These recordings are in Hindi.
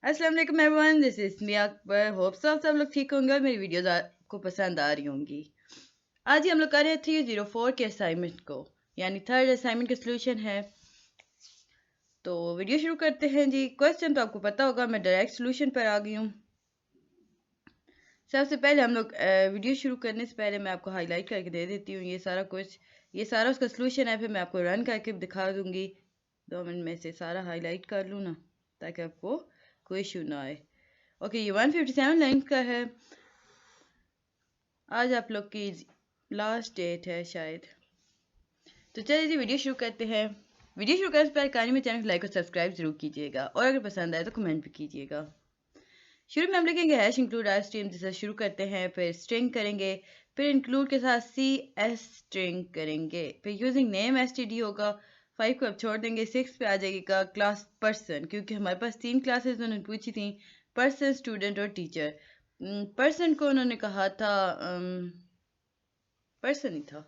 अस्सलाम वालेकुम everyone, this is me Akbar. Hope सब लोग ठीक होंगे और मेरी वीडियोस आपको पसंद आ रही होंगी। आज ही हम लोग कर रहे हैं 304 के असाइनमेंट को, यानी थर्ड असाइनमेंट का सोल्यूशन है। तो वीडियो शुरू करते हैं जी। क्वेश्चन तो आपको पता होगा, मैं डायरेक्ट सोल्यूशन पर आ गई हूँ। सबसे पहले हम लोग वीडियो शुरू करने से पहले मैं आपको हाईलाइट करके दे देती हूँ ये सारा उसका सोल्यूशन है। फिर मैं आपको रन करके दिखा दूंगी। 2 मिनट में से सारा हाईलाइट कर लूँ ना, ताकि आपको कोई इशू ना आए। ओके, ये 157 लाइन का है। आज आप लोग की लास्ट डेट है शायद। तो चलिए जी, वीडियो शुरू करते हैं। वीडियो शुरू करने से पहले कहानी में चैनल को लाइक और सब्सक्राइब जरूर कीजिएगा, और अगर पसंद आए तो कमेंट भी कीजिएगा। शुरू में हम लिखेंगे हैश इंक्लूड आर स्ट्रीम, जिसे शुरू करते हैं, फिर स्ट्रिंग करेंगे, फिर इंक्लूड के साथ सी एस स्ट्रिंग करेंगे, फिर using name S T D होगा। 5 को अब छोड़ देंगे, 6 पे आ जाएगा क्लास पर्सन, क्योंकि हमारे पास 3 क्लासेस उन्होंने पूछी थी, पर्सन, स्टूडेंट और टीचर। पर्सन को उन्होंने कहा था पर्सन ही था,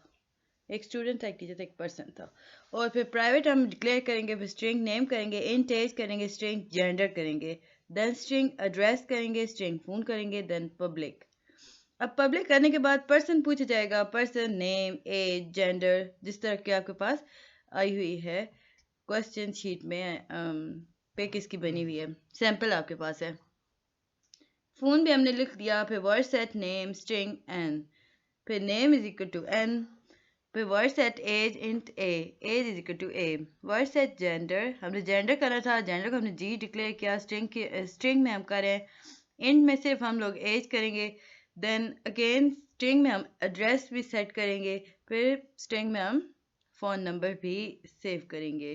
एक स्टूडेंट था, एक टीचर था, एक पर्सन था। और फिर प्राइवेट हम डिक्लेयर करेंगे, फिर स्ट्रिंग नेम करेंगे, इंट एज करेंगे, स्ट्रिंग जेंडर करेंगे, देन स्ट्रिंग एड्रेस करेंगे, स्ट्रिंग फोन करेंगे, देन पब्लिक। अब पब्लिक करने के बाद पर्सन पूछा जाएगा, पर्सन नेम एज जेंडर, जिस तरह की आपके पास आई हुई है क्वेश्चन शीट में, पिक इसकी बनी हुई है, सैंपल आपके पास है। फोन भी हमने लिख दिया, फिर void set name string n, फिर name is equal to n, फिर void set age int a, age is equal to a, void set gender, हमने जेंडर करना था, जेंडर को हमने जी डिक्लेयर किया, स्ट्रिंग में हम करें, इंट में सिर्फ हम लोग एज करेंगे, देन अगेन स्ट्रिंग में हम एड्रेस भी सेट करेंगे, फिर स्ट्रिंग में हम फ़ोन नंबर भी सेव करेंगे।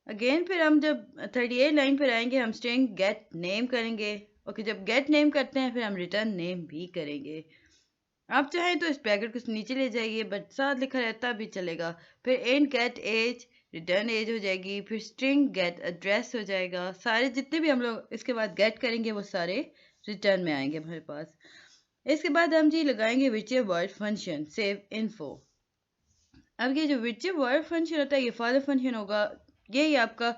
अगेन फिर हम जब 38 लाइन पर आएंगे, हम स्ट्रिंग गेट नेम करेंगे। ओके, जब गेट नेम करते हैं फिर हम रिटर्न नेम भी करेंगे। आप चाहें तो इस ब्रैकेट को नीचे ले जाइए, बट साथ लिखा रहता भी चलेगा। फिर int get age, return age हो जाएगी, फिर स्ट्रिंग गेट एड्रेस हो जाएगा। सारे जितने भी हम लोग इसके बाद गेट करेंगे वो सारे रिटर्न में आएंगे हमारे पास। इसके बाद हम जी लगाएंगे whichever word function save info. अब ये जो विचेवर वर्ड फंक्शन होता है, ये फादर फंक्शन होगा, यही आपका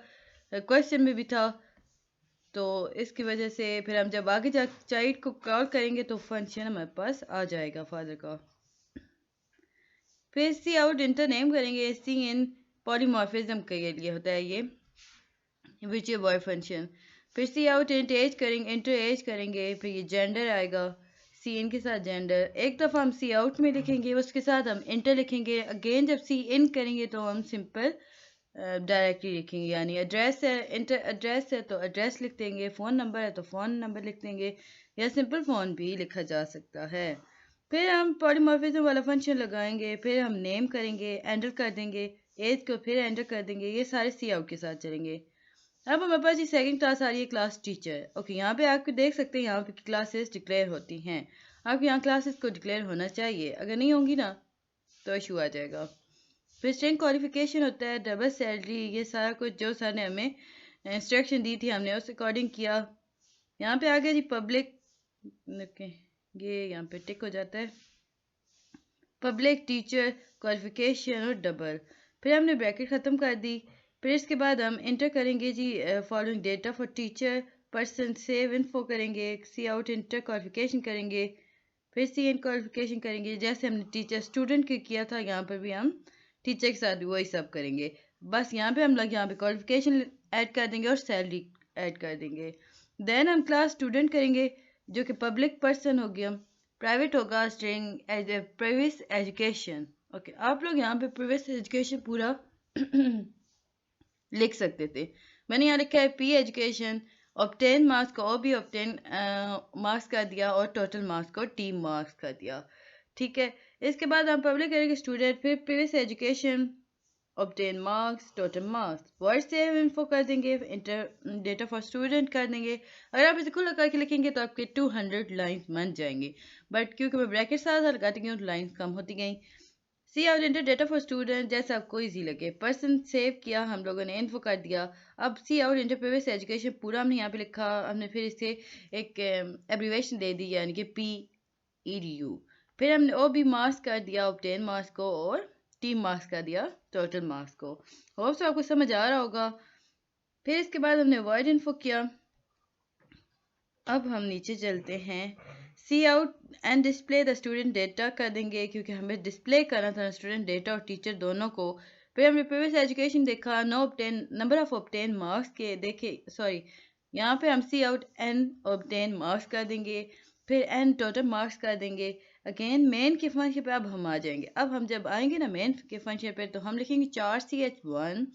क्वेश्चन में भी था। तो इसकी वजह से फिर हम जब आगे जा चाइल्ड को कॉल करेंगे तो फंक्शन हमारे पास आ जाएगा फादर का। फिर सी आउट इंटर नेम करेंगे, सी इन पॉलीमॉर्फिज्म के लिए होता है ये विचेवर वर्ड फंक्शन। फिर सी आउट इंट एज करेंगे, इंटर एज करेंगे, फिर ये जेंडर आएगा, सी इन के साथ जेंडर। एक दफ़ा हम सी आउट में लिखेंगे, उसके साथ हम इंटर लिखेंगे। अगेन जब सी इन करेंगे तो हम सिंपल डायरेक्टली लिखेंगे, यानी एड्रेस है, इंटर एड्रेस है तो एड्रेस लिख देंगे, फ़ोन नंबर है तो फ़ोन नंबर लिख देंगे, या सिंपल फ़ोन भी लिखा जा सकता है। फिर हम पॉलीमॉर्फिज्म वाला फंक्शन लगाएंगे, फिर हम नेम करेंगे, एंटर कर देंगे, एज को फिर एंटर कर देंगे। ये सारे सी आउट के साथ चलेंगे। अब हमारे पास ये सेकंड क्लास आ रही है, क्लास टीचर। ओके, यहाँ पे आप देख सकते हैं, यहाँ पे क्लासेस डिक्लेयर होती हैं। आपके यहाँ क्लासेस को डिक्लेयर होना चाहिए, अगर नहीं होंगी ना तो इशू आ जाएगा। फिर स्ट्रिंग क्वालिफिकेशन होता है, डबल सैलरी, ये सारा कुछ जो सर ने हमें इंस्ट्रक्शन दी थी हमने उस अकॉर्डिंग किया। यहाँ पे आ गया जी पब्लिक, ओके ये यहाँ पे टिक हो जाता है, पब्लिक टीचर क्वालिफिकेशन और डबल। फिर हमने ब्रैकेट ख़त्म कर दी। फिर इसके बाद हम इंटर करेंगे जी following data for teacher, person save info करेंगे, सी आउट इंटर क्वालिफिकेशन करेंगे, फिर सी इन क्वालिफिकेशन करेंगे, जैसे हमने टीचर स्टूडेंट के किया था, यहाँ पर भी हम टीचर के साथ भी वही सब करेंगे। बस यहाँ पे हम लोग यहाँ पे क्वालिफिकेशन ऐड कर देंगे और सैलरी ऐड कर देंगे। देन हम क्लास स्टूडेंट करेंगे, जो कि पब्लिक पर्सन हो गया, प्राइवेट होगा string age a previous education. Okay, आप लोग यहाँ पे प्रीवियस एजुकेशन पूरा लिख सकते थे। मैंने यहाँ लिखा है पी एजुकेशन, ऑब्टेन मार्क्स को ओ भी ऑब्टेन मार्क्स कर दिया, और टोटल मार्क्स को टी मार्क्स कर दिया। ठीक है, इसके बाद हम पब्लिक करेंगे स्टूडेंट, फिर previous education, obtain marks, total marks, word save info कर देंगे, इंटर डेटा फॉर स्टूडेंट कर देंगे। अगर आप इसे खुला करके लिखेंगे तो आपके 200 लाइन्स बन जाएंगे, बट क्योंकि मैं ब्रैकेट साथ लगाती गई तो लाइन्स कम होती गई। Cout enter data for student, जैसा आपको इजी लगे। पर्सन सेव किया हम लोगों ने, इन्फो कर दिया। अब सी आउट इंटर प्रीवियस एजुकेशन पूरा हमने यहाँ पे लिखा, हमने फिर इसे एक एब्रीवेशन दे दी, यानी कि PEDU। फिर हमने ओ बी मार्क्स कर दिया ऑब्टेन मार्क्स को, और टी मार्क्स कर दिया टोटल मार्क्स को। होप सो आपको समझ आ रहा होगा। फिर इसके बाद हमने वर्ड इन्फो किया, अब हम नीचे चलते हैं, cout and display the student data कर देंगे क्योंकि हमें डिस्प्ले करना था स्टूडेंट डेटा और टीचर दोनों को। फिर हमने प्रीवियस एजुकेशन देखा, नंबर ऑफ ऑब्टेन मार्क्स के देखे, सॉरी यहाँ पे हम सी आउट एंड ऑब्टेन मार्क्स कर देंगे, फिर एंड टोटल मार्क्स कर देंगे। अगेन मेन के फंक्शन पे अब हम आ जाएंगे। अब हम जब आएंगे ना मेन के फंक्शन पे तो हम लिखेंगे 4ch1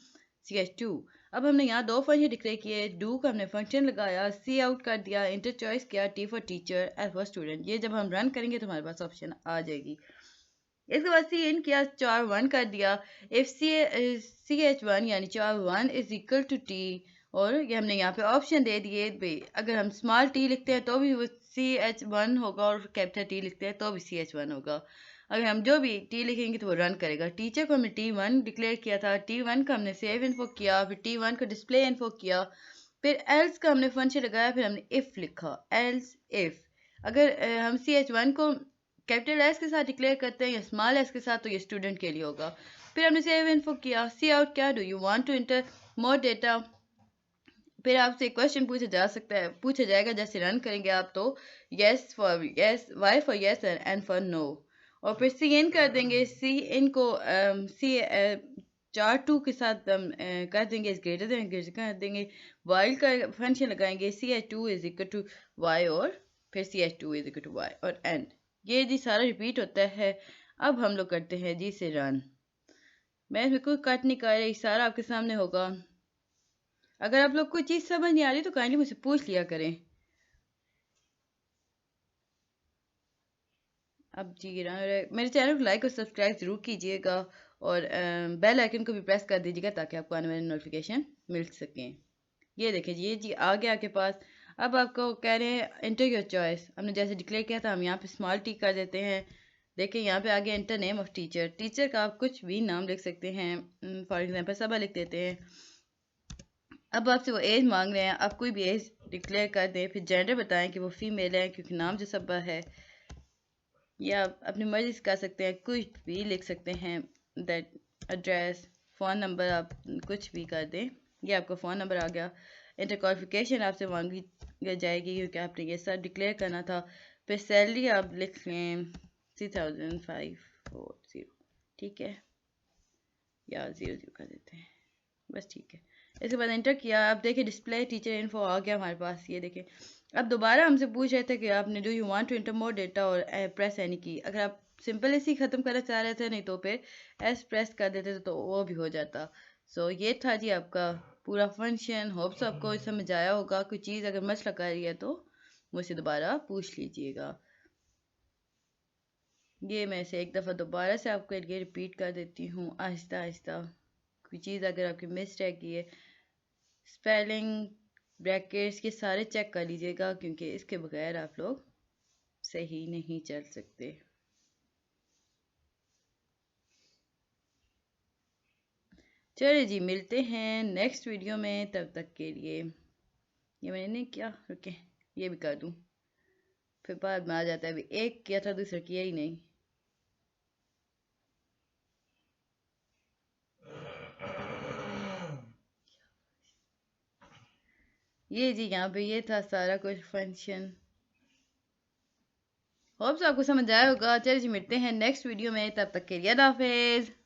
ch2। अब हमने यहाँ दो फंक्शन डिक्लेयर किए, डू का हमने फंक्शन लगाया, सी आउट कर दिया, इंटर चॉइस किया, T for teacher, L for student. ये जब हम रन करेंगे तो हमारे पास ऑप्शन आ जाएगी। इसके बाद सी इन किया, 4 1 कर दिया, इफ सी एच वन यानी 4 1 इज इक्वल टू टी, और ये हमने यहाँ पे ऑप्शन दे दिए भाई, अगर हम स्मॉल टी लिखते हैं तो भी वो CH1 होगा और कैपिटल टी लिखते हैं तो भी CH1 होगा। अगर हम जो भी टी लिखेंगे तो वो रन करेगा। टीचर को हमने T1 डिक्लेयर किया था, T1 का हमने सेव इन्फो किया, फिर T1 को डिस्प्ले इन्फो किया, फिर एल्स का हमने फंक्शन लगाया, फिर हमने इफ लिखा, एल्स इफ अगर हम CH1 को कैपिटल एस के साथ डिक्लेयर करते हैं या स्मॉल एस के साथ तो ये स्टूडेंट के लिए होगा। फिर हमने सेव इन्फो किया, सी आउट क्या, do you want to enter more data. फिर आपसे क्वेश्चन पूछा जाएगा जैसे रन करेंगे आप तो, yes for yes, Y for yes and for no. और फिर सी इन कर देंगे, सी इन को सी 4 2 के साथ हम कर देंगे इस ग्रेटर देन कर देंगे, वाइल का फंक्शन लगाएंगे, CH2 is equal to Y, और फिर CH2 is equal to Y और एंड। ये जी सारा रिपीट होता है। अब हम लोग करते हैं जी से रन। मैं इसमें कोई कट नहीं कर रही, सारा आपके सामने होगा। अगर आप लोग कोई चीज़ समझ नहीं आ रही तो काइंडली मुझसे पूछ लिया करें। अब जी मेरे चैनल को लाइक और सब्सक्राइब ज़रूर कीजिएगा और बेल आइकन को भी प्रेस कर दीजिएगा ताकि आपको आने वाले नोटिफिकेशन मिल सकें। ये देखिए ये जी आ गया आपके पास। अब आपको कह रहे हैं इंटर योर चॉइस, हमने जैसे डिक्लेयर किया था हम यहाँ पे स्मॉल टी कर देते हैं। देखिए यहाँ पे आ गया inter name of teacher, teacher का आप कुछ भी नाम लिख सकते हैं, फॉर एग्जांपल सबा लिख देते हैं। अब आपसे वो एज मांग रहे हैं, आप कोई भी एज डिक्लेयर कर दें, फिर जेंडर बताएं कि वो फीमेल है क्योंकि नाम जो सबा है, या आप अपनी मर्जी से कर सकते हैं, कुछ भी लिख सकते हैं, दैट एड्रेस, फ़ोन नंबर आप कुछ भी कर दें। ये आपका फ़ोन नंबर आ गया। इंटर क्वालिफिकेशन आपसे मांगी जाएगी क्योंकि आपने ये सब डिक्लेयर करना था। फिर सैलरी आप लिख लें 3540, ठीक है, या 00 कर देते हैं, बस ठीक है। इसके बाद एंटर किया, आप देखिए डिस्प्ले टीचर इन्फो आ गया हमारे पास। ये देखें अब दोबारा हमसे पूछ रहे थे कि आपने do you want to enter more data और प्रेस एनी की। अगर आप सिंपल ऐसे ही ख़त्म करना चाह रहे थे, नहीं तो फिर एस प्रेस कर देते तो वो भी हो जाता। सो ये था जी आपका पूरा फंक्शन। होप्स आपको समझ आया होगा। कोई चीज़ अगर मसला कर रही है तो मुझसे दोबारा पूछ लीजिएगा। ये मैं इसे एक दफ़ा दोबारा से आपके लिए रिपीट कर देती हूँ आहिस्ता आहिस्ता। कोई चीज़ अगर आपकी मिस रह गई है, स्पेलिंग ब्रैकेट्स के सारे चेक कर लीजिएगा क्योंकि इसके बगैर आप लोग सही नहीं चल सकते। चलिए जी मिलते हैं नेक्स्ट वीडियो में, तब तक के लिए ये मैंने क्या रुके ये भी कर दूँ, फिर बाद में आ जाता है अभी एक किया था दूसरा किया ही नहीं। ये जी यहाँ पे ये था सारा कुछ फंक्शन। होप्स आपको समझ आया होगा। चलिए जी मिलते हैं नेक्स्ट वीडियो में, तब तक के लिए अल्लाह हाफिज़।